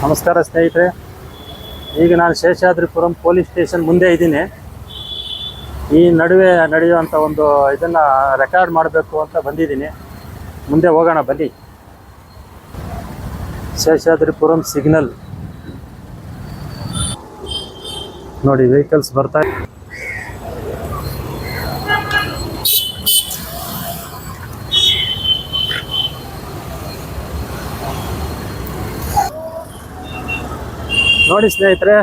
ನಮಸ್ಕಾರ ಸ್ನೇಹಿತರೆ, ಈಗ ನಾನು ಶೇಷಾದ್ರಿಪುರಂ ಪೊಲೀಸ್ ಸ್ಟೇಷನ್ ಮುಂದೆ ಇದ್ದೀನಿ. ಈ ನಡುವೆ ನಡೆಯುವಂಥ ಒಂದು ಇದನ್ನು ರೆಕಾರ್ಡ್ ಮಾಡಬೇಕು ಅಂತ ಬಂದಿದ್ದೀನಿ. ಮುಂದೆ ಹೋಗೋಣ ಬನ್ನಿ. ಶೇಷಾದ್ರಿಪುರಂ ಸಿಗ್ನಲ್ ನೋಡಿ, ವೆಹಿಕಲ್ಸ್ ಬರ್ತಾ ನೋಡಿ ಸ್ನೇಹಿತರೆ,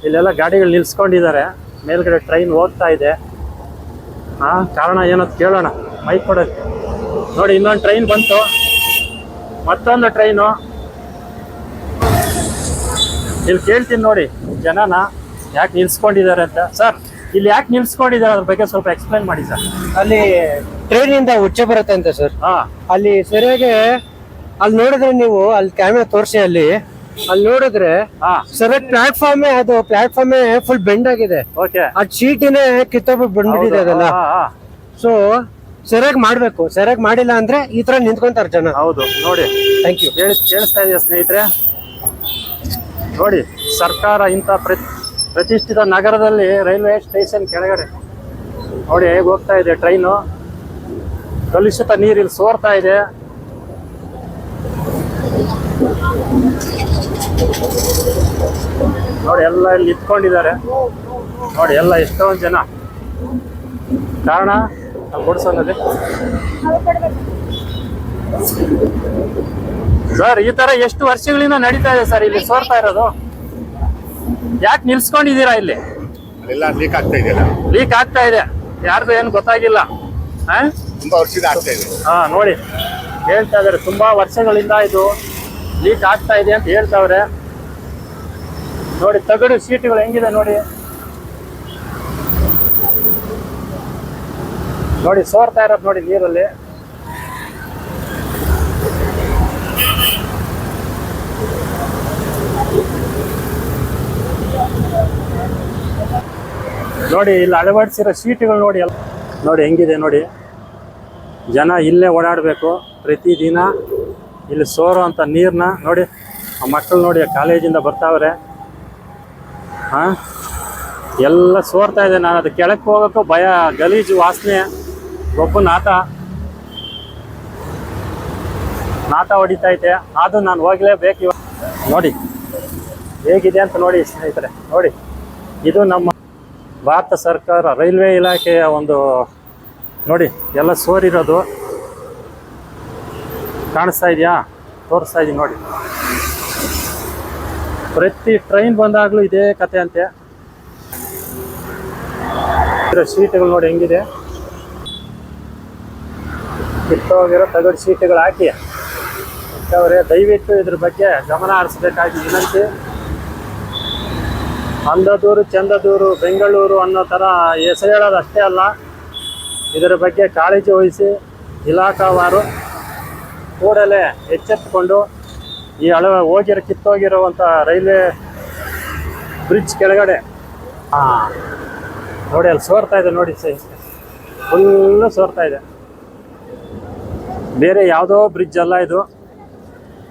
ಇಲ್ಲೆಲ್ಲ ಗಾಡಿಗಳು ನಿಲ್ಸ್ಕೊಂಡಿದ್ದಾರೆ. ಮೇಲ್ಗಡೆ ಟ್ರೈನ್ ಹೋಗ್ತಾ ಇದೆ. ಕಾರಣ ಏನಂತ ಕೇಳೋಣ, ಮೈಕ್ ಕೊಡೋಕ್ಕೆ. ನೋಡಿ, ಇನ್ನೊಂದು ಟ್ರೈನ್ ಬಂತು, ಮತ್ತೊಂದು ಟ್ರೈನು. ಇಲ್ಲಿ ಕೇಳ್ತೀನಿ ನೋಡಿ ಜನನ ಯಾಕೆ ನಿಲ್ಸ್ಕೊಂಡಿದ್ದಾರೆ ಅಂತ. ಸರ್, ಇಲ್ಲಿ ಯಾಕೆ ನಿಲ್ಸ್ಕೊಂಡಿದ್ದಾರೆ ಅದ್ರ ಬಗ್ಗೆ ಸ್ವಲ್ಪ ಎಕ್ಸ್ಪ್ಲೈನ್ ಮಾಡಿ ಸರ್. ಅಲ್ಲಿ ಟ್ರೈನಿಂದ ಉಚ್ಚೆ ಬರುತ್ತೆ ಅಂತ ಸರ್. ಅಲ್ಲಿ ಸರಿಯಾಗಿ ಅಲ್ಲಿ ನೋಡಿದ್ರೆ ನೀವು ಅಲ್ಲಿ ಕ್ಯಾಮೆರಾ ತೋರಿಸಿ ಅಲ್ಲಿ ನೋಡಿದ್ರೆ ಸರಿಯಾಗಿ ಪ್ಲಾಟ್ಫಾರ್ಮ್ ಫುಲ್ ಬೆಂಡ್ ಆಗಿದೆ. ಅದ್ ಶೀಟಿನೇ ಕಿತ್ತೋಗ್ಬಿಟ್ಟು ಬಂದ್ಬಿಟ್ಟಿದೆ ಅದೆಲ್ಲ. ಸೊ ಸರಿಯಾಗಿ ಮಾಡ್ಬೇಕು, ಸರಿಯಾಗಿ ಮಾಡಿಲ್ಲ ಅಂದ್ರೆ ಈ ತರ ನಿಂತ್ಕೊಂತಾರೆ ಜನ. ಹೌದು ನೋಡಿ, ಥ್ಯಾಂಕ್ ಯು. ಕೇಳಿಸ್ತಾ ಇದೆಯಾ ಸ್ನೇಹಿತರೆ? ನೋಡಿ, ಸರ್ಕಾರ ಇಂಥ ಪ್ರತಿಷ್ಠಿತ ನಗರದಲ್ಲಿ ರೈಲ್ವೆ ಸ್ಟೇಷನ್ ಕೆಳಗಡೆ ನೋಡಿ ಹೇಗೆ ಹೋಗ್ತಾ ಇದೆ ಟ್ರೈನು. ಕಲುಷಿತ ನೀರು ಇಲ್ಲಿ ಸೋರ್ತಾ ಇದೆ. ನೋಡಿ, ಎಲ್ಲ ಇಲ್ಲಿ ನಿಂತ್ಕೊಂಡಿದ್ದಾರೆ. ನೋಡಿ, ಎಲ್ಲ ಎಷ್ಟೊಂದು ಜನ. ಕಾರಣ ಕೊಡ್ಸೋನಲ್ಲಿ ಸರ್, ಈ ತರ ಎಷ್ಟು ವರ್ಷಗಳಿಂದ ನಡೀತಾ ಇದೆ ಸರ್ ಇಲ್ಲಿ ಸೋರ್ತಾ ಇರೋದು. ಯಾಕೆ ನಿಲ್ಸ್ಕೊಂಡಿದ್ದೀರಾ ಇಲ್ಲಿ? ಲೀಕ್ ಆಗ್ತಾ ಇದೆಯಲ್ಲ, ಲೀಕ್ ಆಗ್ತಾ ಇದೆ. ಯಾರ್ದು ಏನು ಗೊತ್ತಾಗಿಲ್ಲ. ತುಂಬಾ ವರ್ಷದಿಂದ ಆಗ್ತಾ ಇದೆ. ನೋಡಿ, ಹೇಳ್ತಾ ಇದಾರೆ ತುಂಬಾ ವರ್ಷಗಳಿಂದ ಇದು ಲೀಕ್ ಆಗ್ತಾ ಇದೆ ಅಂತ ಹೇಳ್ತಾವ್ರೆ. ನೋಡಿ, ತಗಡು ಸೀಟುಗಳು ಹೆಂಗಿದೆ ನೋಡಿ. ನೋಡಿ, ಸೋರ್ತಾ ಇರೋದು ನೋಡಿ ನೀರಲ್ಲಿ. ನೋಡಿ, ಇಲ್ಲಿ ಅಳವಡಿಸಿರೋ ಸೀಟುಗಳು ನೋಡಿ. ನೋಡಿ ಹೆಂಗಿದೆ ನೋಡಿ. ಜನ ಇಲ್ಲೇ ಓಡಾಡಬೇಕು ಪ್ರತಿದಿನ. ಇಲ್ಲಿ ಸೋರೋ ಅಂಥ ನೀರನ್ನ ನೋಡಿ. ಆ ಮಕ್ಕಳು ನೋಡಿ ಕಾಲೇಜಿಂದ ಬರ್ತಾವ್ರೆ. ಎಲ್ಲ ಸೋರ್ತಾ ಇದೆ. ನಾನು ಅದು ಕೆಳಕ್ಕೆ ಹೋಗೋಕ್ಕೂ ಭಯ. ಗಲೀಜು ವಾಸನೆ. ಒಬ್ಬ ನಾಟ ಹೊಡಿತೈತೆ. ಅದು ನಾನು ಹೋಗ್ಲೇಬೇಕು ಇವಾಗ. ನೋಡಿ ಹೇಗಿದೆ ಅಂತ ನೋಡಿ ಸ್ನೇಹಿತರೆ. ನೋಡಿ, ಇದು ನಮ್ಮ ಭಾರತ ಸರ್ಕಾರ ರೈಲ್ವೆ ಇಲಾಖೆಯ ಒಂದು ನೋಡಿ ಎಲ್ಲ ಸೋರಿರೋದು ಕಾಣಿಸ್ತಾ ಇದೆಯಾ? ತೋರಿಸ್ತಾ ಇದೀನಿ ನೋಡಿ. ಪ್ರತಿ ಟ್ರೈನ್ ಬಂದಾಗಲೂ ಇದೇ ಕತೆ ಅಂತೆ. ಸೀಟುಗಳು ನೋಡಿ ಹೆಂಗಿದೆ. ಕಿತ್ತೋಗಿರೋ ತಗಡು ಸೀಟುಗಳು ಹಾಕಿ ಇಟ್ಟವ್ರೆ. ದಯವಿಟ್ಟು ಇದ್ರ ಬಗ್ಗೆ ಗಮನ ಹರಿಸ್ಬೇಕಾಗಿ ವಿನಂತಿ. ಅಂದದೂರು ಚಂದದೂರು ಬೆಂಗಳೂರು ಅನ್ನೋ ಥರ ಹೆಸರು ಹೇಳೋದು ಅಷ್ಟೇ ಅಲ್ಲ, ಇದರ ಬಗ್ಗೆ ಕಾಳಜಿ ವಹಿಸಿ ಇಲಾಖಾವಾರು ಕೂಡಲೇ ಎಚ್ಚೆತ್ತುಕೊಂಡು ಈ ಕಿತ್ತೋಗಿರುವಂಥ ರೈಲ್ವೆ ಬ್ರಿಡ್ಜ್ ಕೆಳಗಡೆ ನೋಡಿ ಅಲ್ಲಿ ಸೋರ್ತಾ ಇದೆ ನೋಡಿ. ಫುಲ್ಲು ಸೋರ್ತಾ ಇದೆ. ಬೇರೆ ಯಾವುದೋ ಬ್ರಿಡ್ಜ್ ಅಲ್ಲ ಇದು.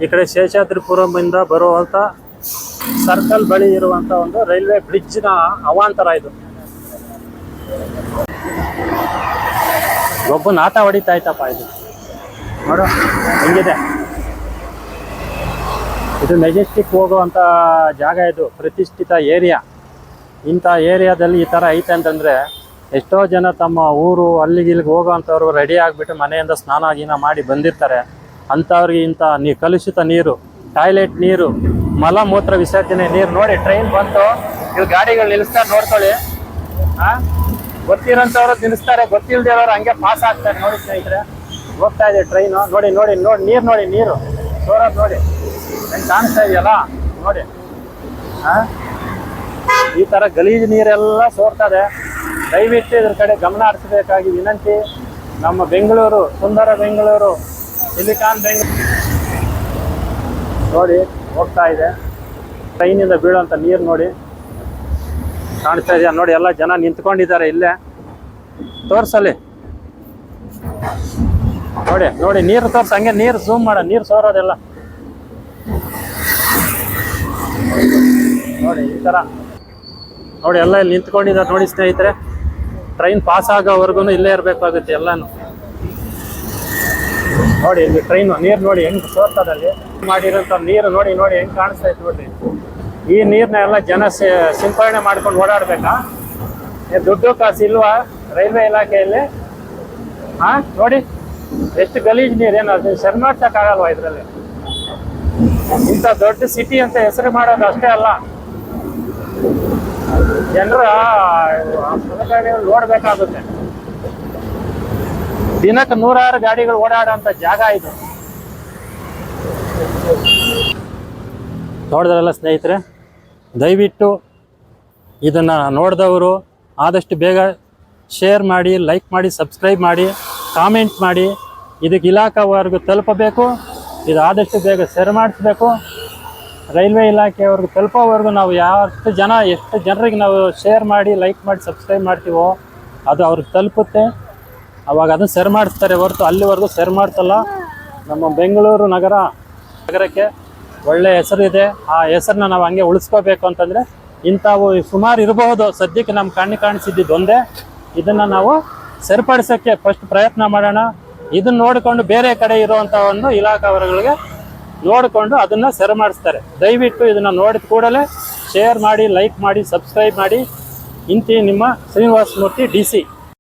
ಈ ಕಡೆ ಶೇಷಾದ್ರಿಪುರಮಿಂದ ಬರುವಂಥ ಸರ್ಕಲ್ ಬಳಿ ಇರುವಂಥ ಒಂದು ರೈಲ್ವೆ ಬ್ರಿಡ್ಜ್ನ ಅವಾಂತರ ಇದು. ಒಬ್ಬ ನಾಟ ಹೊಡಿತಾ ಇತ್ತಪ್ಪ. ಇದು ನೋಡು ಹೆಂಗಿದೆ. ಇದು ಮೆಜೆಸ್ಟಿಕ್ ಹೋಗುವಂಥ ಜಾಗ. ಇದು ಪ್ರತಿಷ್ಠಿತ ಏರಿಯಾ. ಇಂಥ ಏರಿಯಾದಲ್ಲಿ ಈ ಥರ ಐತೆ ಅಂತಂದರೆ ಎಷ್ಟೋ ಜನ ತಮ್ಮ ಊರು ಅಲ್ಲಿಗೆ ಇಲ್ಲಿಗೆ ಹೋಗೋವಂಥವ್ರು ರೆಡಿ ಆಗಿಬಿಟ್ಟು ಮನೆಯಿಂದ ಸ್ನಾನ ಗೀನ ಮಾಡಿ ಬಂದಿರ್ತಾರೆ. ಅಂಥವ್ರಿಗೆ ಇಂಥ ಕಲುಷಿತ ನೀರು, ಟಾಯ್ಲೆಟ್ ನೀರು, ಮಲಮೂತ್ರ ವಿಸರ್ಜನೆ ನೀರು ನೋಡಿ. ಟ್ರೈನ್ ಬಂತು, ಇಲ್ಲಿ ಗಾಡಿಗಳು ನಿಲ್ಲಿಸ್ತಾರೆ ನೋಡ್ಕೊಳ್ಳಿ. ಗೊತ್ತಿರೋಂಥವ್ರು ನಿಲ್ಲಿಸ್ತಾರೆ, ಗೊತ್ತಿಲ್ಲದೆ ಇರೋರು ಹಂಗೆ ಪಾಸ್ ಆಗ್ತಾರೆ. ನೋಡಿ ಸ್ನೇಹಿತರೆ, ಹೋಗ್ತಾ ಇದೆ ಟ್ರೈನು. ನೋಡಿ ನೋಡಿ ನೋಡಿ ನೀರು ನೋಡಿ, ನೀರು ಸೋರೋದು ನೋಡಿ ಹೆಂಗೆ ಕಾಣಿಸ್ತಾ ಇದೆಯಲ್ಲ ನೋಡಿ. ಈ ಥರ ಗಲೀಜು ನೀರೆಲ್ಲ ಸೋರ್ತದೆ. ದಯವಿಟ್ಟು ಇದ್ರ ಕಡೆ ಗಮನ ಹರಿಸಬೇಕಾಗಿ ವಿನಂತಿ. ನಮ್ಮ ಬೆಂಗಳೂರು, ಸುಂದರ ಬೆಂಗಳೂರು, ಸಿಲಿಕಾನ್ ಬೆಂಗಳೂರು ನೋಡಿ ಹೋಗ್ತಾ ಇದೆ. ಟ್ರೈನಿಂದ ಬೀಳುವಂಥ ನೀರು ನೋಡಿ ಕಾಣಿಸ್ತಾ ಇದೆಯಾ ನೋಡಿ. ಎಲ್ಲ ಜನ ನಿಂತ್ಕೊಂಡಿದ್ದಾರೆ ಇಲ್ಲೇ. ತೋರ್ಸಲ್ಲಿ ನೋಡಿ ನೋಡಿ ನೀರು ತೋರ್ಸ. ಹಂಗೆ ನೀರು ಝೂಮ್ ಮಾಡ. ನೀರು ಸೋರೋದೆಲ್ಲ ನೋಡಿ ಈ ಥರ ನೋಡಿ ಎಲ್ಲ ಇಲ್ಲಿ ನಿಂತ್ಕೊಂಡಿದ್ದಾರೆ ನೋಡಿ ಸ್ನೇಹಿತರೆ. ಟ್ರೈನ್ ಪಾಸ್ ಆಗೋವರೆಗೂ ಇಲ್ಲೇ ಇರಬೇಕಾಗುತ್ತೆ ಎಲ್ಲಾನು. ನೋಡಿ ಇಲ್ಲಿ ಟ್ರೈನ್ ನೀರು ನೋಡಿ ಹೆಂಗ್ ಸೋರ್ತದಲ್ಲಿ ಮಾಡಿರೋಂಥ ನೀರು ನೋಡಿ ನೋಡಿ ಹೆಂಗ್ ಕಾಣಿಸ್ತಾ ಇತ್ತು ನೋಡ್ರಿ. ಈ ನೀರನ್ನ ಎಲ್ಲ ಜನ ಸಿಂಪರಣೆ ಮಾಡ್ಕೊಂಡು ಓಡಾಡ್ಬೇಕಾ? ದುಡ್ಡು ಕಾಸು ಇಲ್ವಾ ರೈಲ್ವೆ ಇಲಾಖೆಯಲ್ಲಿ? ಹಾ ನೋಡಿ ಎಷ್ಟು ಗಲೀಜ್ ನೀರು. ಏನು ಅದು ಸರಿ ಮಾಡ್ಸಕ್ಕಾಗಲ್ವಾ ಇದರಲ್ಲಿ? ಇಂಥ ದೊಡ್ಡ ಸಿಟಿ ಅಂತ ಹೆಸರು ಮಾಡೋದು ಅಷ್ಟೇ ಅಲ್ಲ, ಜನರ ನೋಡ್ಬೇಕಾಗುತ್ತೆ. ದಿನಕ್ಕೆ 100 ಗಾಡಿಗಳು ಓಡಾಡೋಂಥ ಜಾಗ ಇದು. ನೋಡಿದ್ರಲ್ಲ ಸ್ನೇಹಿತರೆ, ದಯವಿಟ್ಟು ಇದನ್ನು ನೋಡಿದವರು ಆದಷ್ಟು ಬೇಗ ಶೇರ್ ಮಾಡಿ, ಲೈಕ್ ಮಾಡಿ, ಸಬ್ಸ್ಕ್ರೈಬ್ ಮಾಡಿ, ಕಾಮೆಂಟ್ ಮಾಡಿ. ಇದಕ್ಕೆ ಇಲಾಖೆವರೆಗೂ ತಲುಪಬೇಕು. ಇದು ಆದಷ್ಟು ಬೇಗ ಸರಿ ಮಾಡಿಸ್ಬೇಕು. ರೈಲ್ವೆ ಇಲಾಖೆಯವ್ರಿಗೆ ತಲುಪೋವರೆಗೂ ನಾವು ಎಷ್ಟು ಜನರಿಗೆ ನಾವು ಶೇರ್ ಮಾಡಿ, ಲೈಕ್ ಮಾಡಿ, ಸಬ್ಸ್ಕ್ರೈಬ್ ಮಾಡ್ತೀವೋ ಅದು ಅವ್ರಿಗೆ ತಲುಪುತ್ತೆ. ಅವಾಗ ಅದನ್ನು ಸರಿ ಮಾಡಿಸ್ತಾರೆ ಹೊರತು ಅಲ್ಲಿವರೆಗೂ ಸರಿ ಮಾಡಿಸಲ್ಲ. ನಮ್ಮ ಬೆಂಗಳೂರು ನಗರಕ್ಕೆ ಒಳ್ಳೆ ಹೆಸರಿದೆ. ಆ ಹೆಸರನ್ನ ನಾವು ಹಂಗೆ ಉಳಿಸ್ಕೋಬೇಕು ಅಂತಂದರೆ ಇಂಥವು ಸುಮಾರು ಇರಬಹುದು. ಸದ್ಯಕ್ಕೆ ನಮ್ಮ ಕಣ್ಣು ಕಾಣಿಸಿದ್ದು ಒಂದೇ. ಇದನ್ನು ನಾವು ಸರಿಪಡಿಸೋಕ್ಕೆ ಫಸ್ಟ್ ಪ್ರಯತ್ನ ಮಾಡೋಣ. ಇದನ್ನು ನೋಡಿಕೊಂಡು ಬೇರೆ ಕಡೆ ಇರುವಂಥ ಒಂದು ಇಲಾಖಾವರ್ಗಳಿಗೆ ನೋಡಿಕೊಂಡು ಅದನ್ನು ಸರಿ ಮಾಡಿಸ್ತಾರೆ. ದಯವಿಟ್ಟು ಇದನ್ನು ನೋಡಿದ ಕೂಡಲೇ ಶೇರ್ ಮಾಡಿ, ಲೈಕ್ ಮಾಡಿ, ಸಬ್ಸ್ಕ್ರೈಬ್ ಮಾಡಿ. ಇಂತಿ ನಿಮ್ಮ ಶ್ರೀನಿವಾಸ ಮೂರ್ತಿ DC.